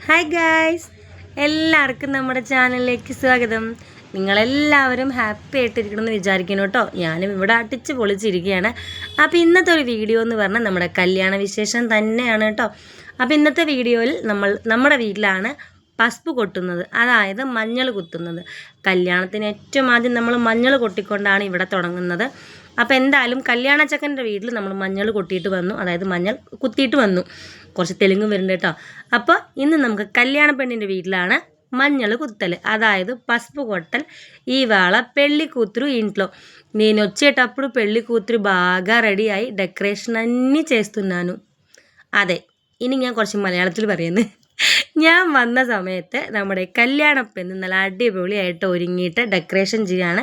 Hi guys, എല്ലാവർക്കും നമ്മുടെ ചാനലിലേക്ക് സ്വാഗതം. നിങ്ങളെല്ലാവരും ഹാപ്പി ആയിട്ടിരിക്കണമെന്ന് വിചാരിക്കുന്നു കേട്ടോ. ഞാനും ഇവിടെ അടിച്ച് പൊളിച്ചിരിക്കുകയാണ്. അപ്പോൾ ഇന്നത്തെ ഒരു വീഡിയോ എന്ന് പറഞ്ഞാൽ നമ്മുടെ കല്യാണ വിശേഷം തന്നെയാണ് കേട്ടോ. അപ്പോൾ ഇന്നത്തെ വീഡിയോയിൽ നമ്മുടെ വീട്ടിലാണ് പസ്പ് കൊട്ടുന്നത്, അതായത് മഞ്ഞൾ കുത്തുന്നത്. കല്യാണത്തിന് ഏറ്റവും ആദ്യം നമ്മൾ മഞ്ഞൾ കൊട്ടിക്കൊണ്ടാണ് ഇവിടെ തുടങ്ങുന്നത്. അപ്പോൾ എന്തായാലും കല്യാണച്ചക്കൻ്റെ വീട്ടിൽ നമ്മൾ മഞ്ഞൾ കൊട്ടിയിട്ട് വന്നു, അതായത് മഞ്ഞൾ കുത്തിയിട്ട് വന്നു. കുറച്ച് തെലുങ്കും വരുന്നുണ്ട് കേട്ടോ. അപ്പോൾ ഇന്ന് നമുക്ക് കല്യാണ പെണ്ണിൻ്റെ വീട്ടിലാണ് మഞ്ഞൾ కుత్తలు, అదాయదు పసుపు కొట్టలు. ఇవాళ పెళ్లి కూతురు ఇంట్లో. నేను వచ్చేటప్పుడు పెళ్లి కూతురు బాగా రెడీ అయి డెకరేషన్ అన్నీ చేస్తున్నాను. അതെ, ഇനി ഞാൻ കുറച്ച് മലയാളത്തിൽ പറയുന്നത്. ഞാൻ വന്ന സമയത്ത് നമ്മുടെ കല്യാണപ്പെണ്ണ് നല്ല അടിപൊളിയായിട്ട് ഒരുങ്ങിയിട്ട് ഡെക്കറേഷൻ ചെയ്യാണ്.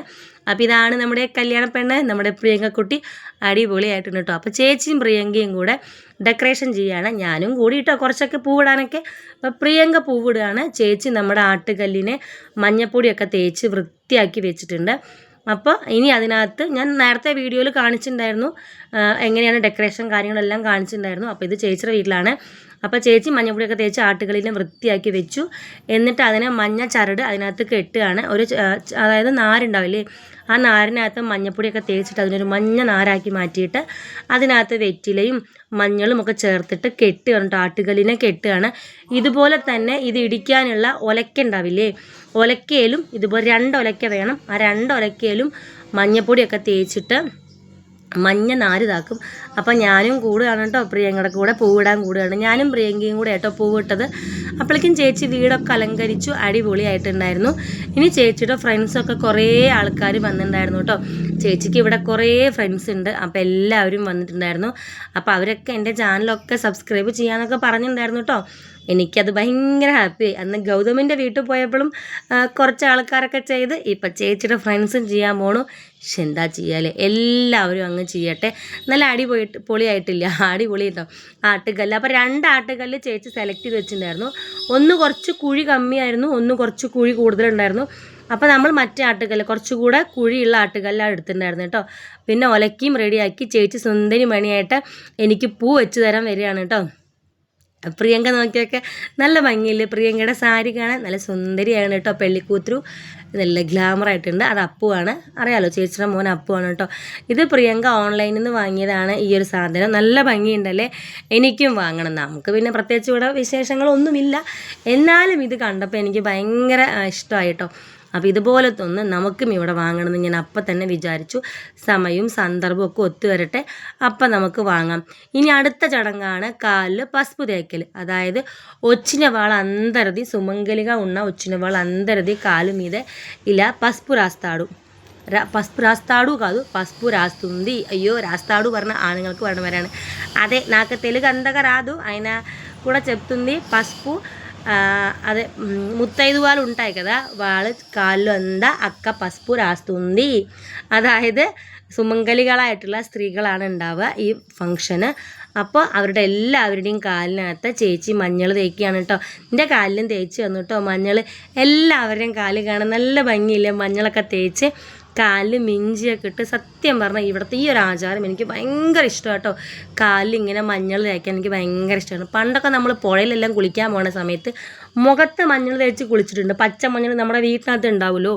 അപ്പോൾ ഇതാണ് നമ്മുടെ കല്യാണപ്പെണ്ണ്, നമ്മുടെ പ്രിയങ്കക്കുട്ടി. അടിപൊളിയായിട്ടുണ്ട് കേട്ടോ. അപ്പോൾ ചേച്ചിയും പ്രിയങ്കയും കൂടെ ഡെക്കറേഷൻ ചെയ്യുകയാണ്, ഞാനും കൂടി കേട്ടോ കുറച്ചൊക്കെ പൂവിടാനൊക്കെ. അപ്പോൾ പ്രിയങ്ക പൂവിടുകയാണ്, ചേച്ചി നമ്മുടെ ആട്ടുകല്ലിനെ മഞ്ഞപ്പൊടിയൊക്കെ തേച്ച് വൃത്തിയാക്കി വെച്ചിട്ടുണ്ട്. അപ്പോൾ ഇനി അതിനകത്ത് ഞാൻ നേരത്തെ വീഡിയോയിൽ കാണിച്ചിട്ടുണ്ടായിരുന്നു എങ്ങനെയാണ് ഡെക്കറേഷൻ കാര്യങ്ങളെല്ലാം കാണിച്ചിട്ടുണ്ടായിരുന്നു. അപ്പോൾ ഇത് ചേച്ചിയുടെ വീട്ടിലാണ്. അപ്പോൾ ചേച്ചി മഞ്ഞപ്പൊടിയൊക്കെ തേച്ച് ആട്ടുകളിനെ വൃത്തിയാക്കി വെച്ചു. എന്നിട്ട് അതിനെ മഞ്ഞ ചരട് അതിനകത്ത് കെട്ടുകയാണ്. അതായത് നാരുണ്ടാവില്ലേ, ആ നാരിനകത്ത് മഞ്ഞപ്പൊടിയൊക്കെ തേച്ചിട്ട് അതിനൊരു മഞ്ഞ നാരാക്കി മാറ്റിയിട്ട് അതിനകത്ത് വെറ്റിലയും മഞ്ഞളും ഒക്കെ ചേർത്തിട്ട് കെട്ടുകയാണ് കേട്ടോ. ആട്ടുകല്ലിനെ കെട്ടുകയാണ്. ഇതുപോലെ തന്നെ ഇത് ഇടിക്കാനുള്ള ഒലക്ക ഉണ്ടാവില്ലേ, ഒലക്കയിലും ഇതുപോലെ 2 ഒലക്ക വേണം. ആ 2 ഒലക്കയിലും മഞ്ഞപ്പൊടിയൊക്കെ തേച്ചിട്ട് മഞ്ഞ നാരിതാക്കും. അപ്പം ഞാനും കൂടുകയാണ് കേട്ടോ, പ്രിയങ്കയുടെ കൂടെ പൂവിടാൻ കൂടുകയാണ്. ഞാനും പ്രിയങ്കയും കൂടെ കേട്ടോ പൂവിട്ടത്. അപ്പോഴേക്കും ചേച്ചി വീടൊക്കെ അലങ്കരിച്ചു, അടിപൊളിയായിട്ടുണ്ടായിരുന്നു. ഇനി ചേച്ചിയുടെ ഫ്രണ്ട്സൊക്കെ കുറേ ആൾക്കാർ വന്നിട്ടുണ്ടായിരുന്നു കേട്ടോ. ചേച്ചിക്ക് ഇവിടെ കുറേ ഫ്രണ്ട്സ് ഉണ്ട്, അപ്പോൾ എല്ലാവരും വന്നിട്ടുണ്ടായിരുന്നു. അപ്പോൾ അവരൊക്കെ എൻ്റെ ചാനലൊക്കെ സബ്സ്ക്രൈബ് ചെയ്യാനൊക്കെ പറഞ്ഞിട്ടുണ്ടായിരുന്നു കേട്ടോ. എനിക്കത് ഭയങ്കര ഹാപ്പിയായി. അന്ന് ഗൗതമിൻ്റെ വീട്ടിൽ പോയപ്പോഴും കുറച്ച് ആൾക്കാരൊക്കെ ചെയ്ത്, ഇപ്പം ചേച്ചിയുടെ ഫ്രണ്ട്സും ചെയ്യാൻ പോണു. പക്ഷെ എന്താ ചെയ്യാല്ലേ, എല്ലാവരും അങ്ങ് ചെയ്യട്ടെ. നല്ല പൊളിയായിട്ടില്ല, അടിപൊളി കേട്ടോ ആട്ടുകല്ല്. അപ്പോൾ 2 ആട്ടുകല്ല് ചേച്ചി സെലക്ട് ചെയ്ത് വെച്ചിട്ടുണ്ടായിരുന്നു. ഒന്ന് കുറച്ച് കുഴി കമ്മിയായിരുന്നു, ഒന്ന് കുറച്ച് കുഴി കൂടുതലുണ്ടായിരുന്നു. അപ്പോൾ നമ്മൾ മറ്റേ ആട്ടുകല്ല് കുറച്ചുകൂടെ കുഴിയുള്ള ആട്ടുകല്ലാണ് എടുത്തിട്ടുണ്ടായിരുന്നു കേട്ടോ. പിന്നെ ഒലക്കയും റെഡിയാക്കി ചേച്ചി സുന്ദരി മണിയായിട്ട് എനിക്ക് പൂ വെച്ച് തരാൻ വരികയാണ് കേട്ടോ. പ്രിയങ്ക നോക്കിയൊക്കെ നല്ല ഭംഗിയില്ലേ, പ്രിയങ്കയുടെ സാരി കാണാൻ നല്ല സുന്ദരിയാണ് കേട്ടോ. പെള്ളിക്കൂത്തുരു നല്ല ഗ്ലാമറായിട്ടുണ്ട്. അത് അപ്പുവാണ്, അറിയാലോ ചേച്ചിയുടെ മോൻ അപ്പുവാണ് കേട്ടോ. ഇത് പ്രിയങ്ക ഓൺലൈനിൽ നിന്ന് വാങ്ങിയതാണ് ഈ ഒരു സാധനം. നല്ല ഭംഗിയുണ്ടല്ലേ, എനിക്കും വാങ്ങണം. നമുക്ക് പിന്നെ പ്രത്യേകിച്ച് ഇവിടെ വിശേഷങ്ങളൊന്നുമില്ല, എന്നാലും ഇത് കണ്ടപ്പോൾ എനിക്ക് ഭയങ്കര ഇഷ്ടമായി കേട്ടോ. അപ്പോൾ ഇതുപോലത്തെ ഒന്ന് നമുക്കും ഇവിടെ വാങ്ങണമെന്ന് ഞാൻ അപ്പം തന്നെ വിചാരിച്ചു. സമയവും സന്ദർഭവും ഒക്കെ ഒത്തുവരട്ടെ, അപ്പം നമുക്ക് വാങ്ങാം. ഇനി അടുത്ത ചടങ്ങാണ് കാലിൽ പസ്പ് തേക്കൽ. అదాయదు వచ్చిన వాళ్ళందరిది సుమంగలిగా ఉన్న వచ్చిన వాళ్ళందరిది కాలు మీద ఇలా పసుపు రాస్తాడు. పసుపు రాస్తాడు కాదు, పసుపు రాస్తుంది. అయ్యో రాస్తాడు പറഞ്ഞ ఆణుങ്ങൾക്ക് പറഞ്ഞവരാണ്. అదే నాకు తెలుగు అంతగా రాదు, ఆయన కూడా చెప్తుంది పసుపు. అదే ముత్తైదు వాళ్ళు ఉంటాయి కదా, వాళ్ళ కాళ్ళు అంతా అక్క పసుపు రాస్తుంది. അതായത് സുമംഗലികളായിട്ടുള്ള സ്ത്രീകളാണ് ഉണ്ടാവുക ഈ ഫംഗ്ഷന്. അപ്പോൾ അവരുടെ എല്ലാവരുടെയും കാലിനകത്ത് ചേച്ചി മഞ്ഞൾ തേക്കുകയാണ് കേട്ടോ. എൻ്റെ കാലിലും തേച്ച് വന്നു കേട്ടോ മഞ്ഞൾ. എല്ലാവരുടെയും കാല് കാണാൻ നല്ല ഭംഗിയില്ലേ, മഞ്ഞളൊക്കെ തേച്ച് കാലിൽ മിഞ്ചിയൊക്കെ ഇട്ട്. സത്യം പറഞ്ഞാൽ ഇവിടുത്തെ ഈ ഒരു ആചാരം എനിക്ക് ഭയങ്കര ഇഷ്ടമാണ് കേട്ടോ. കാലിൽ ഇങ്ങനെ മഞ്ഞൾ തേക്കാൻ എനിക്ക് ഭയങ്കര ഇഷ്ടമാണ്. പണ്ടൊക്കെ നമ്മൾ പുഴയിലെല്ലാം കുളിക്കാൻ പോകുന്ന സമയത്ത് മുഖത്ത് മഞ്ഞൾ തേച്ച് കുളിച്ചിട്ടുണ്ട്. പച്ച മഞ്ഞൾ നമ്മുടെ വീട്ടിനകത്ത് ഉണ്ടാവുമല്ലോ.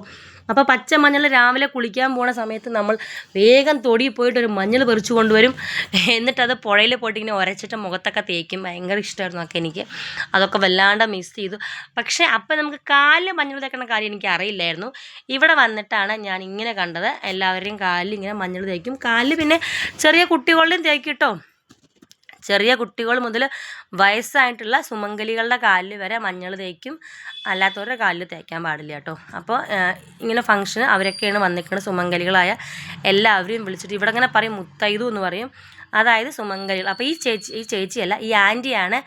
അപ്പോൾ പച്ച മഞ്ഞൾ രാവിലെ കുളിക്കാൻ പോകുന്ന സമയത്ത് നമ്മൾ വേഗം തൊടിയിൽ പോയിട്ട് ഒരു മഞ്ഞൾ പറിച്ചു കൊണ്ടുവരും. എന്നിട്ട് അത് പുഴയിൽ പോയിട്ട് ഇങ്ങനെ ഉരച്ചിട്ട് മുഖത്തൊക്കെ തേക്കും. ഭയങ്കര ഇഷ്ടമായിരുന്നു ഒക്കെ എനിക്ക്. അതൊക്കെ വല്ലാണ്ട് മിസ് ചെയ്തു. പക്ഷേ അപ്പം നമുക്ക് കാലിൽ മഞ്ഞൾ തേക്കുന്ന കാര്യം എനിക്ക് അറിയില്ലായിരുന്നു. ഇവിടെ വന്നിട്ടാണ് ഞാൻ ഇങ്ങനെ കണ്ടത്. എല്ലാവരുടെയും കാലിൽ ഇങ്ങനെ മഞ്ഞൾ തേക്കും. കാലിൽ പിന്നെ ചെറിയ കുട്ടികളുടെയും തേക്കും കേട്ടോ. ചെറിയ കുട്ടികൾ മുതൽ വയസ്സായിട്ടുള്ള സുമംഗലികളുടെ കാലിൽ വരെ മഞ്ഞൾ തേക്കും. അല്ലാത്തവരുടെ കാലിൽ തേക്കാൻ പാടില്ല കേട്ടോ. അപ്പോൾ ഇങ്ങനെ ഫംഗ്ഷന് അവരൊക്കെയാണ് വന്നിരിക്കുന്നത്, സുമംഗലികളായ എല്ലാവരെയും വിളിച്ചിട്ട്. ഇവിടെ ഇങ്ങനെ പറയും മുത്തൈതു എന്ന് പറയും, അതായത് സുമംഗലികൾ. അപ്പോൾ ഈ ചേച്ചിയല്ല, ഈ ആൻറ്റിയാണ്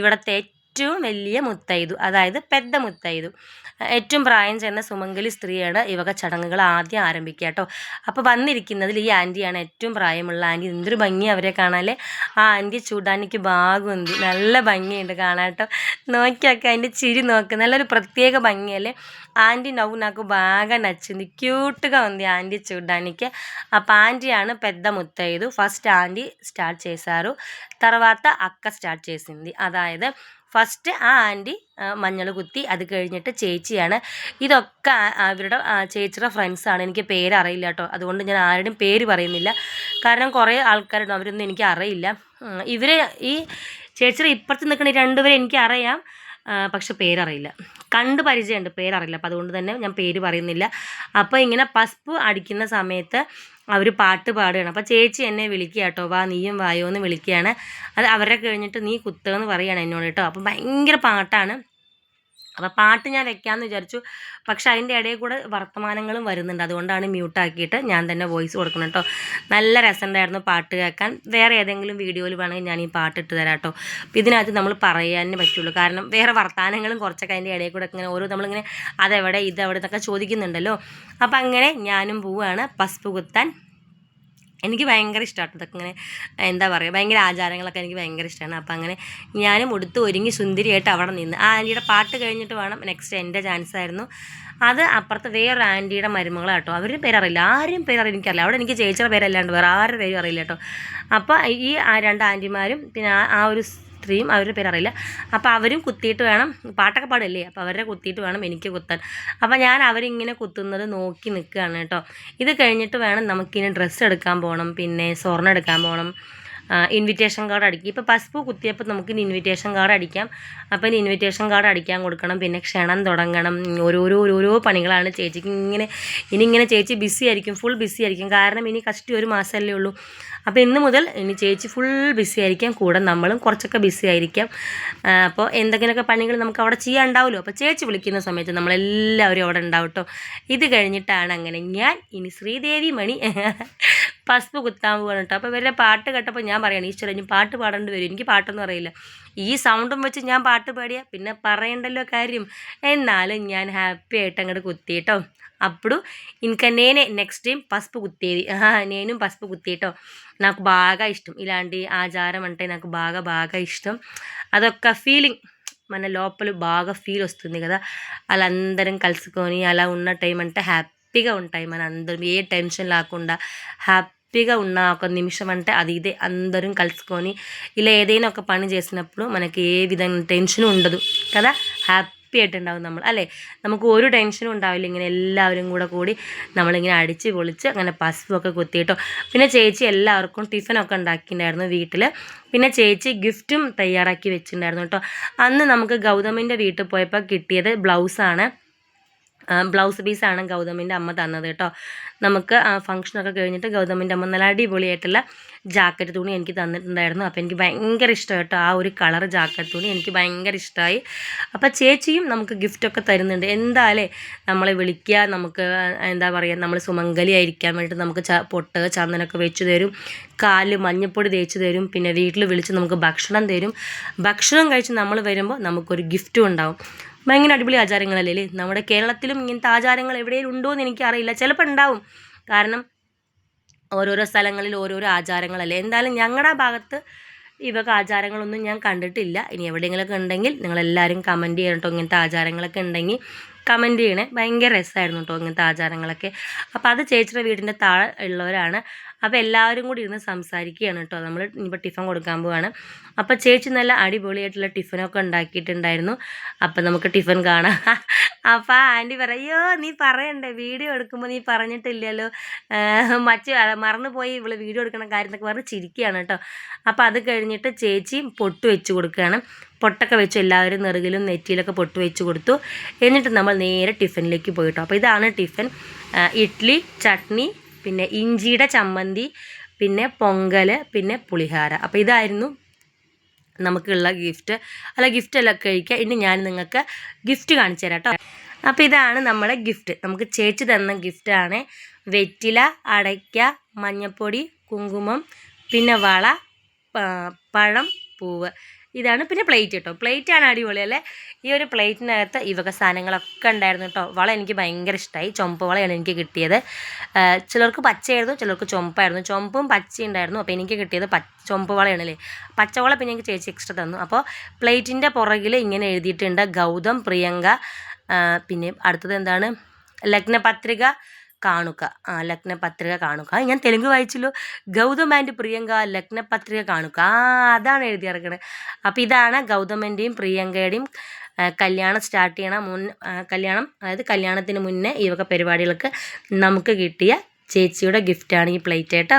ഇവിടുത്തെ ഏറ്റവും വലിയ മുത്തൈതു, അതായത് പെദ്ദ മുത്തൈതു. ഏറ്റവും പ്രായം ചെന്ന സുമംഗലി സ്ത്രീയാണ് ഇവക ചടങ്ങുകൾ ആദ്യം ആരംഭിക്കുക കേട്ടോ. അപ്പോൾ വന്നിരിക്കുന്നതിൽ ഈ ആൻറ്റിയാണ് ഏറ്റവും പ്രായമുള്ള ആൻറ്റി. എന്തൊരു ഭംഗി അവരെ കാണാല്ലേ. ആ ആൻറ്റി ചൂടാനിക്ക് ബാഗുണ്ട്, നല്ല ഭംഗിയുണ്ട് കാണാൻ കേട്ടോ. നോക്കിയൊക്കെ അതിൻ്റെ చిరి നോക്ക്, നല്ലൊരു ప్రత్యేక భంగియలే. ఆంటీ నవ్వు నాకు బాగా నచ్చింది, క్యూట్గా ఉంది ఆంటీ చూడ్డానికి. ఆ ఆంటీയാണ് పెద్ద ముత్తైదు. ఫస్ట్ ఆంటీ స్టార్ట్ చేశారు, తర్వాత అక్క స్టార్ట్ చేసింది. అదాയത് ഫസ്റ്റ് ആ ആൻറ്റി മഞ്ഞൾ കുത്തി. അത് കഴിഞ്ഞിട്ട് ചേച്ചിയാണ്. ഇതൊക്കെ അവരുടെ ചേച്ചിയുടെ ഫ്രണ്ട്സാണ്. എനിക്ക് പേരറിയില്ല കേട്ടോ, അതുകൊണ്ട് ഞാൻ ആരുടെയും പേര് പറയുന്നില്ല. കാരണം കുറേ ആൾക്കാരുണ്ട്, അവരൊന്നും എനിക്ക് അറിയില്ല. ഇവർ ഈ ചേച്ചിയുടെ ഇപ്പുറത്ത് നിൽക്കുന്ന രണ്ടുപേരെ എനിക്കറിയാം, പക്ഷെ പേരറിയില്ല. കണ്ട് പരിചയമുണ്ട്, പേരറിയില്ല. അപ്പോൾ അതുകൊണ്ട് തന്നെ ഞാൻ പേര് പറയുന്നില്ല. അപ്പോൾ ഇങ്ങനെ പസ്പ് അടിക്കുന്ന സമയത്ത് അവർ പാട്ട് പാടുകയാണ്. അപ്പോൾ ചേച്ചി എന്നെ വിളിക്കുക കേട്ടോ, വാ നീയും വായോ എന്ന് വിളിക്കുകയാണ്. അത് അവരെ കഴിഞ്ഞിട്ട് നീ കുത്തുകയെന്ന് പറയുകയാണ് എന്നോട് കേട്ടോ. അപ്പോൾ ഭയങ്കര പാട്ടാണ്. അപ്പോൾ പാട്ട് ഞാൻ വെക്കാമെന്ന് വിചാരിച്ചു, പക്ഷെ അതിൻ്റെ ഇടയിൽ കൂടെ വർത്തമാനങ്ങളും വരുന്നുണ്ട്. അതുകൊണ്ടാണ് മ്യൂട്ടാക്കിയിട്ട് ഞാൻ തന്നെ വോയിസ് കൊടുക്കണം കേട്ടോ. നല്ല രസമുണ്ടായിരുന്നു പാട്ട് കേൾക്കാൻ. വേറെ ഏതെങ്കിലും വീഡിയോയിൽ വേണമെങ്കിൽ ഞാൻ ഈ പാട്ട് ഇട്ട് തരാം കേട്ടോ. അപ്പോൾ ഇതിനകത്ത് നമ്മൾ പറയാനേ പറ്റുള്ളൂ, കാരണം വേറെ വർത്തമാനങ്ങളും കുറച്ചൊക്കെ അതിൻ്റെ ഇടയിൽ കൂടെ ഇങ്ങനെ നമ്മളിങ്ങനെ അതെവിടെ ഇതെവിടെ എന്നൊക്കെ ചോദിക്കുന്നുണ്ടല്ലോ. അപ്പോൾ അങ്ങനെ ഞാനും പോവുകയാണ് പസ്പ് കുത്താൻ. എനിക്ക് ഭയങ്കര ഇഷ്ടമാണ് ഇതൊക്കെ, ഇങ്ങനെ എന്താ പറയുക, ഭയങ്കര ആചാരങ്ങളൊക്കെ എനിക്ക് ഭയങ്കര ഇഷ്ടമാണ്. അപ്പോൾ അങ്ങനെ ഞാനും ഉടുത്ത് ഒരുങ്ങി സുന്ദരിയായിട്ട് അവിടെ നിന്ന്. ആ ആൻറ്റിയുടെ പാട്ട് കഴിഞ്ഞിട്ട് വേണം നെക്സ്റ്റ് എൻ്റെ ചാൻസ് ആയിരുന്നു. അത് അപ്പുറത്ത് വേറൊരു ആൻറ്റിയുടെ മരുമകളാട്ടോ. അവരുടെ പേരറിയില്ല, ആരും പേരറിയില്ല, എനിക്കറിയില്ല. അവിടെ എനിക്ക് ചേച്ചിയുടെ പേരല്ലാണ്ട് വേറെ ആരുടെ പേരും അറിയില്ല കേട്ടോ. അപ്പോൾ ഈ 2 ആൻറ്റിമാരും പിന്നെ ആ ഒരു സ്ത്രീയും അവരുടെ പേരറിയില്ല. അപ്പോൾ അവരും കുത്തിയിട്ട് വേണം, പാട്ടൊക്കെ പാടല്ലേ, അപ്പോൾ അവരുടെ കുത്തിയിട്ട് വേണം എനിക്ക് കുത്താൻ. അപ്പോൾ ഞാൻ അവരിങ്ങനെ കുത്തുന്നത് നോക്കി നിൽക്കുകയാണ് കേട്ടോ. ഇത് കഴിഞ്ഞിട്ട് വേണം നമുക്കിനി ഡ്രസ്സ് എടുക്കാൻ പോകണം, പിന്നെ സ്വർണ്ണം എടുക്കാൻ പോകണം, ഇൻവിറ്റേഷൻ കാർഡ് അടിക്കും. ഇപ്പോൾ പസ്പ് കുത്തിയപ്പോൾ നമുക്കിനി ഇൻവിറ്റേഷൻ കാർഡ് അടിക്കാം. അപ്പോൾ ഇനി ഇൻവിറ്റേഷൻ കാർഡ് അടിക്കാൻ കൊടുക്കണം, പിന്നെ ക്ഷണം തുടങ്ങണം. ഓരോരോ പണികളാണ് ചേച്ചിക്ക്. ഇങ്ങനെ ചേച്ചി ബിസി ആയിരിക്കും, ഫുൾ ബിസി ആയിരിക്കും. കാരണം ഇനി കഷ്ടി 1 മാസമല്ലേ ഉള്ളൂ. അപ്പോൾ ഇന്ന് മുതൽ ഇനി ചേച്ചി ഫുൾ ബിസി ആയിരിക്കാം, കൂടെ നമ്മളും കുറച്ചൊക്കെ ബിസി ആയിരിക്കാം. അപ്പോൾ എന്തെങ്കിലുമൊക്കെ പണികൾ നമുക്ക് അവിടെ ചെയ്യാനുണ്ടാവുമല്ലോ. അപ്പോൾ ചേച്ചി വിളിക്കുന്ന സമയത്ത് നമ്മളെല്ലാവരും അവിടെ ഉണ്ടാവും കേട്ടോ. ഇത് കഴിഞ്ഞിട്ടാണ് അങ്ങനെ ഞാൻ ഇനി ശ്രീദേവി മണി പസ്പ് കുത്താൻ പോകാൻ കേട്ടോ. അപ്പോൾ ഇവരുടെ പാട്ട് കേട്ടപ്പോൾ ഞാൻ പറയുകയാണ്, ഈശ്വര ഇനി പാട്ട് പാടേണ്ടി വരും, എനിക്ക് പാട്ടൊന്നും അറിയില്ല. ഈ സൗണ്ടും വെച്ച് ഞാൻ പാട്ട് പാടിയാൽ പിന്നെ പറയണ്ടല്ലോ കാര്യം. എന്നാലും ഞാൻ ഹാപ്പി ఆയിട്ട് അങ്ങോട്ട് కుత్తీటో. అప్పుడు ఇంకా నేనే నెక్స్ట్ టైం పసుపు కుత్తేది. నేను పసుపు కుత్తీటో. నాకు బాగా ఇష్టం ఇలాంటి ఆచారం అంటే, నాకు బాగా బాగా ఇష్టం. అదొక ఫీలింగ్, మన లోపల బాగా ఫీల్ వస్తుంది కదా. అలా అందరం కలుసుకొని అలా ఉన్న టైం అంటే హ్యాపీగా ఉంటాయి. మన అందరం ఏ టెన్షన్ లేకుండా హ్యాపీగా ఉన్న ఒక నిమిషం అంటే అది ఇదే. అందరం కలుసుకొని ఇలా ఏదైనా ఒక పని చేసినప్పుడు మనకి ఏ విధంగా టెన్షన్ ఉండదు కదా. హ్యాపీ ആയിട്ടുണ്ടാവും നമ്മൾ അല്ലേ. നമുക്ക് ഒരു ടെൻഷനും ഉണ്ടാവില്ല. ഇങ്ങനെ എല്ലാവരും കൂടി നമ്മളിങ്ങനെ അടിച്ച് പൊളിച്ച് അങ്ങനെ പസ്പൊക്കെ കുത്തിയിട്ടോ. പിന്നെ ചേച്ചി എല്ലാവർക്കും ടിഫിനൊക്കെ ഉണ്ടാക്കിയിട്ടുണ്ടായിരുന്നു വീട്ടിൽ. പിന്നെ ചേച്ചി ഗിഫ്റ്റും തയ്യാറാക്കി വെച്ചിട്ടുണ്ടായിരുന്നു കേട്ടോ. അന്ന് നമുക്ക് ഗൗതമിൻ്റെ വീട്ടിൽ പോയപ്പോൾ കിട്ടിയത് ബ്ലൗസാണ്. ബ്ലൗസ് പീസാണ് ഗൗതമിൻ്റെ അമ്മ തന്നത് കേട്ടോ. നമുക്ക് ഫംഗ്ഷനൊക്കെ കഴിഞ്ഞിട്ട് ഗൗതമിൻ്റെ അമ്മ നല്ല അടിപൊളിയായിട്ടുള്ള ജാക്കറ്റ് തുണി എനിക്ക് തന്നിട്ടുണ്ടായിരുന്നു. അപ്പോൾ എനിക്ക് ഭയങ്കര ഇഷ്ടം കേട്ടോ, ആ ഒരു കളർ ജാക്കറ്റ് തുണി എനിക്ക് ഭയങ്കര ഇഷ്ടമായി. അപ്പോൾ ചേച്ചിയും നമുക്ക് ഗിഫ്റ്റൊക്കെ തരുന്നുണ്ട്. എന്തായാലേ നമ്മളെ വിളിക്കുക, നമുക്ക് എന്താ പറയുക, നമ്മൾ സുമംഗലി ആയിരിക്കാൻ വേണ്ടിയിട്ട് നമുക്ക് പൊട്ട് ചന്ദനമൊക്കെ വെച്ച് തരും, കാലിൽ മഞ്ഞപ്പൊടി തേച്ച് തരും, പിന്നെ വീട്ടിൽ വിളിച്ച് നമുക്ക് ഭക്ഷണം തരും. ഭക്ഷണം കഴിച്ച് നമ്മൾ വരുമ്പോൾ നമുക്കൊരു ഗിഫ്റ്റും ഉണ്ടാവും. ഭയങ്കര അടിപൊളി ആചാരങ്ങളല്ലേ. നമ്മുടെ കേരളത്തിലും ഇങ്ങനത്തെ ആചാരങ്ങൾ എവിടെയും ഉണ്ടോ എന്ന് എനിക്കറിയില്ല, ചിലപ്പോൾ ഉണ്ടാവും. കാരണം ഓരോരോ സ്ഥലങ്ങളിൽ ഓരോരോ ആചാരങ്ങളല്ലേ. എന്തായാലും ഞങ്ങളുടെ ഭാഗത്ത് ഇവക ആചാരങ്ങളൊന്നും ഞാൻ കണ്ടിട്ടില്ല. ഇനി എവിടെയെങ്കിലുമൊക്കെ ഉണ്ടെങ്കിൽ നിങ്ങളെല്ലാവരും കമൻറ്റ് ചെയ്യണം കേട്ടോ. ഇങ്ങനത്തെ ആചാരങ്ങളൊക്കെ ഉണ്ടെങ്കിൽ കമൻറ്റ് ചെയ്യണേ. ഭയങ്കര രസമായിരുന്നു കേട്ടോ ഇങ്ങനത്തെ ആചാരങ്ങളൊക്കെ. അപ്പോൾ അത് ചേച്ചിയുടെ വീടിൻ്റെ താഴെ ഉള്ളവരാണ്. അപ്പോൾ എല്ലാവരും കൂടി ഇരുന്ന് സംസാരിക്കുകയാണ് കേട്ടോ. നമ്മൾ ഇനിയിപ്പോൾ ടിഫിൻ കൊടുക്കാൻ പോവാണ്. അപ്പോൾ ചേച്ചി നല്ല അടിപൊളിയായിട്ടുള്ള ടിഫിനൊക്കെ ഉണ്ടാക്കിയിട്ടുണ്ടായിരുന്നു. അപ്പോൾ നമുക്ക് ടിഫിൻ കാണാം. അപ്പോൾ ആൻറ്റി പറയോ, നീ പറയണ്ടേ, വീഡിയോ എടുക്കുമ്പോൾ നീ പറഞ്ഞിട്ടില്ലല്ലോ, മറന്നുപോയി ഇവള് വീഡിയോ എടുക്കണ കാര്യം എന്നൊക്കെ പറഞ്ഞ് ചിരിക്കുകയാണ് കേട്ടോ. അപ്പോൾ അത് കഴിഞ്ഞിട്ട് ചേച്ചി പൊട്ട് വെച്ച് കൊടുക്കുകയാണ്. പൊട്ടൊക്കെ വെച്ച് എല്ലാവരും നെറുകിലും നെറ്റിയിലൊക്കെ പൊട്ട് വെച്ച് കൊടുത്തു. എന്നിട്ട് നമ്മൾ നേരെ ടിഫിനിലേക്ക് പോയിട്ടോ. അപ്പോൾ ഇതാണ് ടിഫിൻ. ഇഡ്ഡലി, ചട്നി, പിന്നെ ഇഞ്ചിയുടെ ചമ്മന്തി, പിന്നെ പൊങ്കൽ, പിന്നെ പുളിഹാര. അപ്പോൾ ഇതായിരുന്നു നമുക്കുള്ള ഗിഫ്റ്റ്. അല്ല, ഗിഫ്റ്റെല്ലാം കഴിക്കുക. ഇനി ഞാൻ നിങ്ങൾക്ക് ഗിഫ്റ്റ് കാണിച്ചു തരാം കേട്ടോ. അപ്പോൾ ഇതാണ് നമ്മുടെ ഗിഫ്റ്റ്. നമുക്ക് ചേച്ചി തന്ന ഗിഫ്റ്റാണ്. വെറ്റില, അടയ്ക്ക, മഞ്ഞൾപ്പൊടി, കുങ്കുമം, പിന്നെ വള, പഴം, പൂവ്. ഇതാണ്. പിന്നെ പ്ലേറ്റ് കേട്ടോ. പ്ലേറ്റാണ് അടിപൊളി അല്ലേ. ഈ ഒരു പ്ലേറ്റിനകത്ത് ഇവക സാധനങ്ങളൊക്കെ ഉണ്ടായിരുന്നു കേട്ടോ. വള എനിക്ക് ഭയങ്കര ഇഷ്ടമായി. ചുമപ്പ് വളയാണ് എനിക്ക് കിട്ടിയത്. ചിലർക്ക് പച്ചയായിരുന്നു, ചിലർക്ക് ചുമപ്പായിരുന്നു. ചുമപ്പും പച്ചയും ഉണ്ടായിരുന്നു. അപ്പോൾ എനിക്ക് കിട്ടിയത് ചുമപ്പ് വളയാണല്ലേ. പച്ചവള പിന്നെ എനിക്ക് ചേച്ചി എക്സ്ട്രാ തന്നു. അപ്പോൾ പ്ലേറ്റിൻ്റെ പുറകിൽ ഇങ്ങനെ എഴുതിയിട്ടുണ്ട് ഗൗതം, പ്രിയങ്ക, പിന്നെ അടുത്തത് എന്താണ്, ലഗ്നപത്രിക, കാണുക. ലഗ്നപത്രിക കാണുക. ഞാൻ തെലുങ്ക് വായിച്ചല്ലോ. ഗൗതം ആൻഡ് പ്രിയങ്ക ലഗ്നപത്രിക കാണുക. അതാണ് എഴുതിയിറക്കണത്. അപ്പോൾ ഇതാണ് ഗൗതമൻ്റെയും പ്രിയങ്കയുടെയും കല്യാണം സ്റ്റാർട്ട് ചെയ്യണ കല്യാണം, അതായത് കല്യാണത്തിന് മുന്നേ ഈ വക പരിപാടികൾക്ക് നമുക്ക് കിട്ടിയ ചേച്ചിയുടെ ഗിഫ്റ്റാണ് ഈ പ്ലേറ്റ് കേട്ടോ.